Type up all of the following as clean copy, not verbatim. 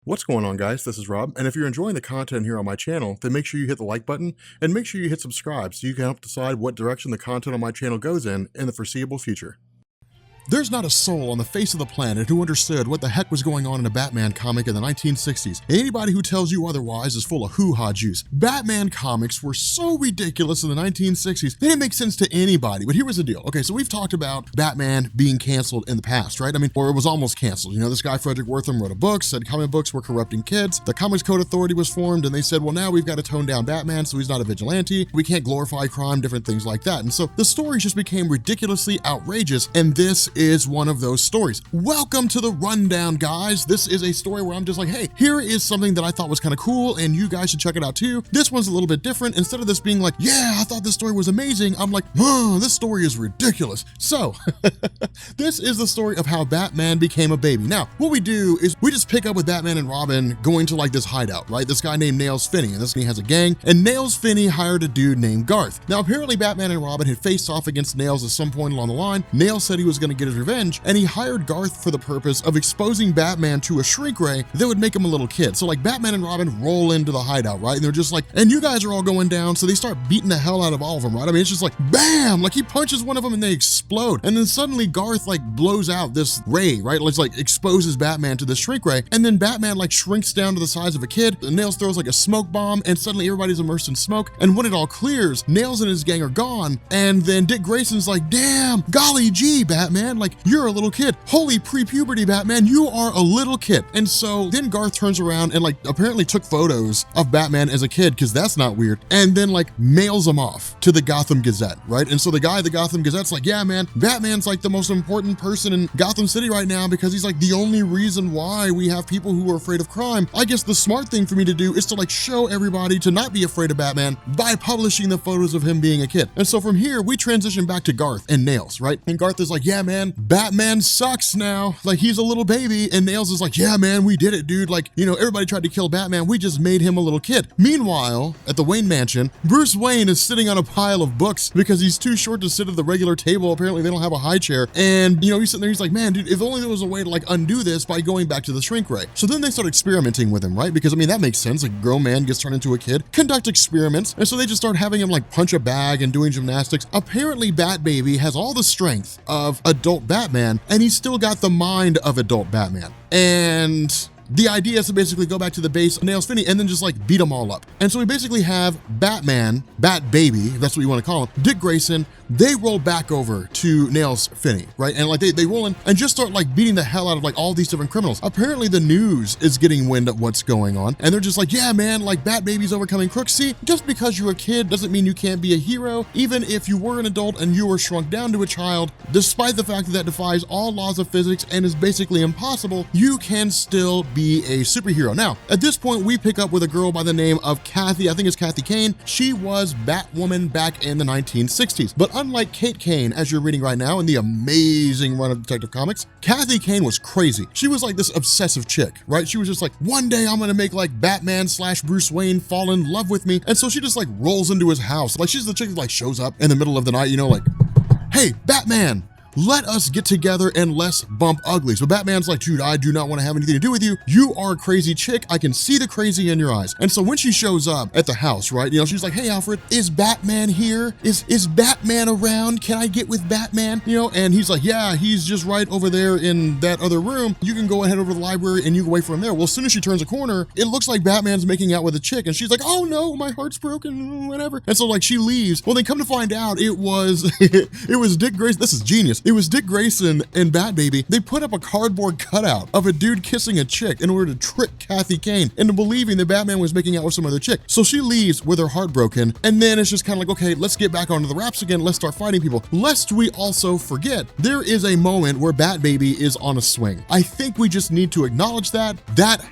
What's going on, guys? This is Rob, and if you're enjoying the content here on my channel, then make sure you hit the like button and make sure you hit subscribe so you can help decide what direction the content on my channel goes in the foreseeable future. There's not a soul on the face of the planet who understood what the heck was going on in a Batman comic in the 1960s. Anybody who tells you otherwise is full of hoo-ha juice. Batman comics were so ridiculous in the 1960s, they didn't make sense to anybody. But here was the deal. Okay, so we've talked about Batman being canceled in the past, right? I mean, or it was almost canceled. You know, this guy, Frederick Wortham, wrote a book, said comic books were corrupting kids. The Comics Code Authority was formed, and they said, well, now we've got to tone down Batman so he's not a vigilante. We can't glorify crime, different things like that. And so the stories just became ridiculously outrageous, and this is one of those stories. Welcome to the rundown, guys. This is a story where I'm just like, hey, here is something that I thought was kind of cool and you guys should check it out too. This one's a little bit different. Instead of this being like, yeah, I thought this story was amazing, I'm like, oh, this story is ridiculous. So this is the story of how Batman became a baby. Now, what we do is we just pick up with Batman and Robin going to like this hideout, right? This guy named Nails Finney, and this guy has a gang, and Nails Finney hired a dude named Garth. Now, apparently Batman and Robin had faced off against Nails at some point along the line. Nails said he was going to get his revenge, and he hired Garth for the purpose of exposing Batman to a shrink ray that would make him a little kid. So like Batman and Robin roll into the hideout, right? And they're just like, and you guys are all going down. So they start beating the hell out of all of them, right? I mean, it's just like, bam, like he punches one of them and they explode. And then suddenly Garth like blows out this ray, right? It's like exposes Batman to the shrink ray. And then Batman like shrinks down to the size of a kid. Nails throws like a smoke bomb and suddenly everybody's immersed in smoke. And when it all clears, Nails and his gang are gone. And then Dick Grayson's like, damn, golly gee, Batman, like you're a little kid. Holy pre-puberty, Batman, you are a little kid. And so then Garth turns around and like apparently took photos of Batman as a kid, because that's not weird, and then like mails them off to the Gotham Gazette, right? And so the guy at the Gotham Gazette's like, yeah, man, Batman's like the most important person in Gotham City right now because he's like the only reason why we have people who are afraid of crime. I guess the smart thing for me to do is to like show everybody to not be afraid of Batman by publishing the photos of him being a kid. And so from here, we transition back to Garth and Nails, right? And Garth is like, yeah, man, Batman sucks now. Like he's a little baby. And Nails is like, yeah, man, we did it, dude. Like, you know, everybody tried to kill Batman. We just made him a little kid. Meanwhile, at the Wayne Mansion, Bruce Wayne is sitting on a pile of books because he's too short to sit at the regular table. Apparently they don't have a high chair. And, you know, he's sitting there, he's like, man, dude, if only there was a way to like undo this by going back to the shrink ray. So then they start experimenting with him, right? Because I mean, that makes sense. Like a grown man gets turned into a kid, conduct experiments. And so they just start having him like punch a bag and doing gymnastics. Apparently Bat Baby has all the strength of adult Batman, and he's still got the mind of adult Batman. And the idea is to basically go back to the base of Nails Finney and then just like beat them all up. And so we basically have Batman, Bat Baby, if that's what you want to call him, Dick Grayson, they roll back over to Nails Finney, right? And like they roll in and just start like beating the hell out of like all these different criminals. Apparently the news is getting wind of what's going on. And they're just like, yeah, man, like Bat Baby's overcoming crooks. See, just because you're a kid doesn't mean you can't be a hero. Even if you were an adult and you were shrunk down to a child, despite the fact that that defies all laws of physics and is basically impossible, you can still be a superhero. Now, at this point, we pick up with a girl by the name of Kathy. I think it's Kathy Kane. She was Batwoman back in the 1960s. But unlike Kate Kane, as you're reading right now in the amazing run of Detective Comics, Kathy Kane was crazy. She was like this obsessive chick, right? She was just like, one day I'm gonna make like Batman / Bruce Wayne fall in love with me. And so she just like rolls into his house. Like she's the chick that like shows up in the middle of the night, you know, like, hey, Batman, let us get together and let's bump uglies. But Batman's like, dude, I do not want to have anything to do with you. You are a crazy chick. I can see the crazy in your eyes. And so when she shows up at the house, right, you know, she's like, hey, Alfred, is Batman here? Is Batman around? Can I get with Batman? You know, and he's like, yeah, he's just right over there in that other room. You can go ahead over to the library and you can wait for him there. Well, as soon as she turns a corner, it looks like Batman's making out with a chick. And she's like, oh no, my heart's broken, whatever. And so like she leaves. Well, they come to find out it was, it was Dick Grayson. This is genius. It was Dick Grayson and Bat Baby. They put up a cardboard cutout of a dude kissing a chick in order to trick Kathy Kane into believing that Batman was making out with some other chick. So she leaves with her heart broken, and then it's just kind of like, okay, let's get back onto the raps again. Let's start fighting people. Lest we also forget, there is a moment where Bat Baby is on a swing. I think we just need to acknowledge that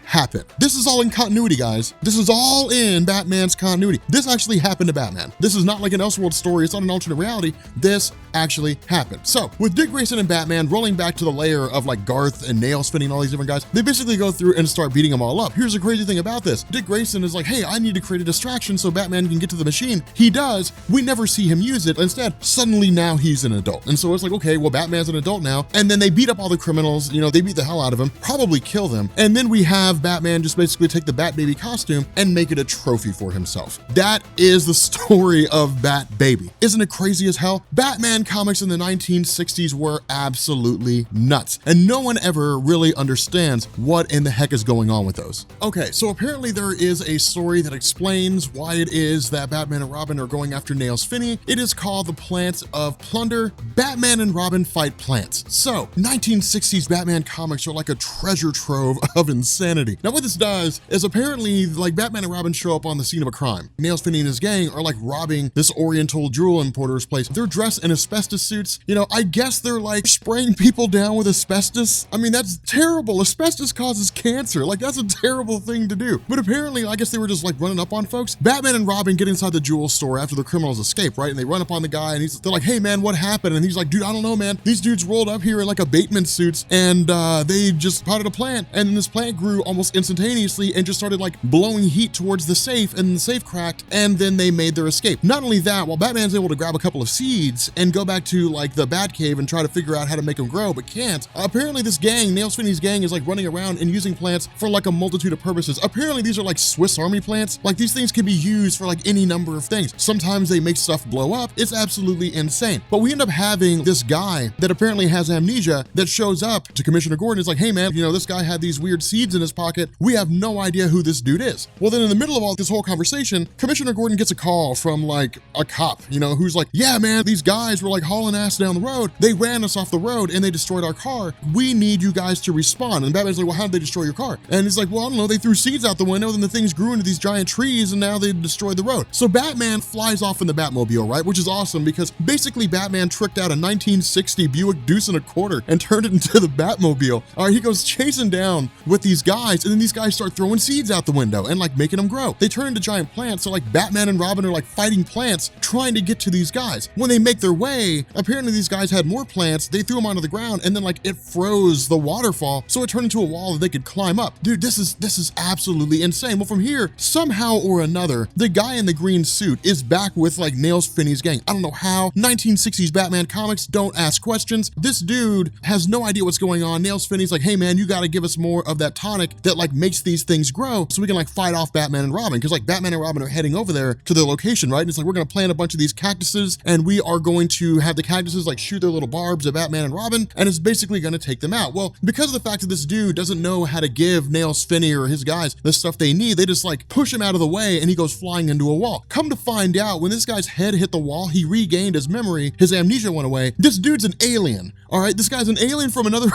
happened. This is all in continuity, guys. This is all in Batman's continuity. This actually happened to Batman. This is not like an Elseworld story. It's not an alternate reality. This actually happened. So with with Dick Grayson and Batman rolling back to the lair of like Garth and Nails Finney and all these different guys, they basically go through and start beating them all up. Here's the crazy thing about this. Dick Grayson is like, hey, I need to create a distraction so Batman can get to the machine. He does. We never see him use it. Instead, suddenly now he's an adult. And so it's like, okay, well, Batman's an adult now. And then they beat up all the criminals, you know, they beat the hell out of him, probably kill them. And then we have Batman just basically take the Bat Baby costume and make it a trophy for himself. That is the story of Bat Baby. Isn't it crazy as hell? Batman comics in the 1960s were absolutely nuts. And no one ever really understands what in the heck is going on with those. Okay, so apparently there is a story that explains why it is that Batman and Robin are going after Nails Finney. It is called The Plants of Plunder. Batman and Robin fight plants. So 1960s Batman comics are like a treasure trove of insanity. Now what this does is apparently like Batman and Robin show up on the scene of a crime. Nails Finney and his gang are like robbing this Oriental jewel importer's place. They're dressed in asbestos suits. You know, I guess they're like spraying people down with asbestos. I mean, that's terrible. Asbestos causes cancer. Like that's a terrible thing to do. But apparently, I guess they were just like running up on folks. Batman and Robin get inside the jewel store after the criminals escape, right? And they run up on the guy and they're like, hey man, what happened? And he's like, dude, I don't know, man. These dudes rolled up here in like abatement suits and they just potted a plant. And then this plant grew almost instantaneously and just started like blowing heat towards the safe, and the safe cracked, and then they made their escape. Not only that, while Batman's able to grab a couple of seeds and go back to like the Batcave and try to figure out how to make them grow, but can't. Apparently this gang, Nails Finney's gang, is like running around and using plants for like a multitude of purposes. Apparently these are like Swiss Army plants. Like these things can be used for like any number of things. Sometimes they make stuff blow up. It's absolutely insane. But we end up having this guy that apparently has amnesia that shows up to Commissioner Gordon. It's like, hey man, you know, this guy had these weird seeds in his pocket. We have no idea who this dude is. Well, then in the middle of all this whole conversation, Commissioner Gordon gets a call from like a cop, you know, who's like, yeah man, these guys were like hauling ass down the road. They ran us off the road and they destroyed our car. We need you guys to respond. And Batman's like, well, how did they destroy your car? And he's like, well, I don't know. They threw seeds out the window, then the things grew into these giant trees and now they destroyed the road. So Batman flies off in the Batmobile, right? Which is awesome because basically Batman tricked out a 1960 Buick Deuce and a quarter and turned it into the Batmobile. All right, he goes chasing down with these guys, and then these guys start throwing seeds out the window and like making them grow. They turn into giant plants. So like Batman and Robin are like fighting plants, trying to get to these guys. When they make their way, apparently these guys had more plants. They threw them onto the ground and then like it froze the waterfall. So it turned into a wall that they could climb up. Dude, this is absolutely insane. Well, from here, somehow or another, the guy in the green suit is back with like Nails Finney's gang. I don't know how. 1960s Batman comics, don't ask questions. This dude has no idea what's going on. Nails Finney's like, hey man, you gotta give us more of that tonic that like makes these things grow so we can like fight off Batman and Robin. Cause like Batman and Robin are heading over there to their location, right? And it's like, we're gonna plant a bunch of these cactuses and we are going to have the cactuses like shoot their little barbs at Batman and Robin, and it's basically gonna take them out. Well, because of the fact that this dude doesn't know how to give Nails Finney or his guys the stuff they need, they just like push him out of the way and he goes flying into a wall. Come to find out, when this guy's head hit the wall, he regained his memory, his amnesia went away. This dude's an alien, all right? This guy's an alien from another,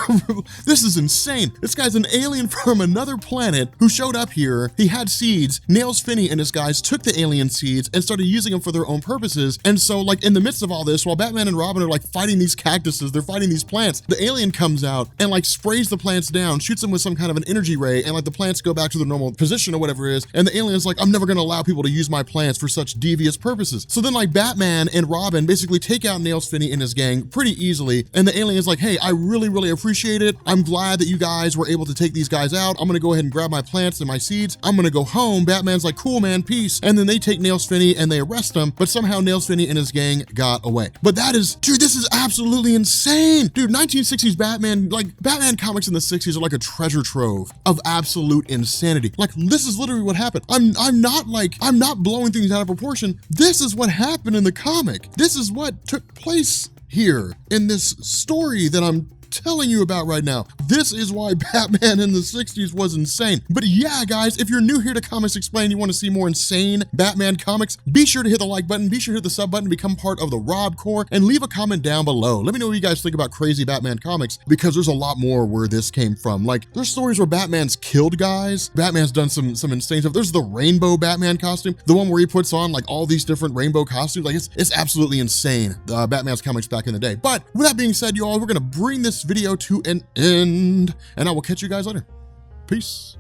this is insane. This guy's an alien from another planet who showed up here. He had seeds. Nails Finney and his guys took the alien seeds and started using them for their own purposes. And so like in the midst of all this, while Batman and Robin are like fighting these cactuses, they're fighting these plants, the alien comes out and like sprays the plants down, shoots them with some kind of an energy ray, and like the plants go back to their normal position or whatever it is. And the alien's like, I'm never gonna allow people to use my plants for such devious purposes. So then like Batman and Robin basically take out Nails Finney and his gang pretty easily. And the alien is like, hey, I really appreciate it. I'm glad that you guys were able to take these guys out. I'm gonna go ahead and grab my plants and my seeds. I'm gonna go home. Batman's like, cool man, peace. And then they take Nails Finney and they arrest him, but somehow Nails Finney and his gang got away. But that is, dude, this is absolutely insane. Dude, 1960s Batman, like Batman comics in the 60s are like a treasure trove of absolute insanity. Like this is literally what happened. I'm not blowing things out of proportion. This is what happened in the comic. This is what took place here in this story that I'm telling you about right now. This is why Batman in the 60s was insane. But yeah, guys, if you're new here to Comics Explained, you want to see more insane Batman comics, be sure to hit the like button, be sure to hit the sub button, become part of the Rob Corps, and leave a comment down below. Let me know what you guys think about crazy Batman comics, because there's a lot more where this came from. Like, there's stories where Batman's killed guys. Batman's done some insane stuff. There's the rainbow Batman costume, the one where he puts on like all these different rainbow costumes. Like, it's absolutely insane, Batman's comics back in the day. But with that being said, y'all, we're gonna bring this video to an end, and I will catch you guys later. Peace.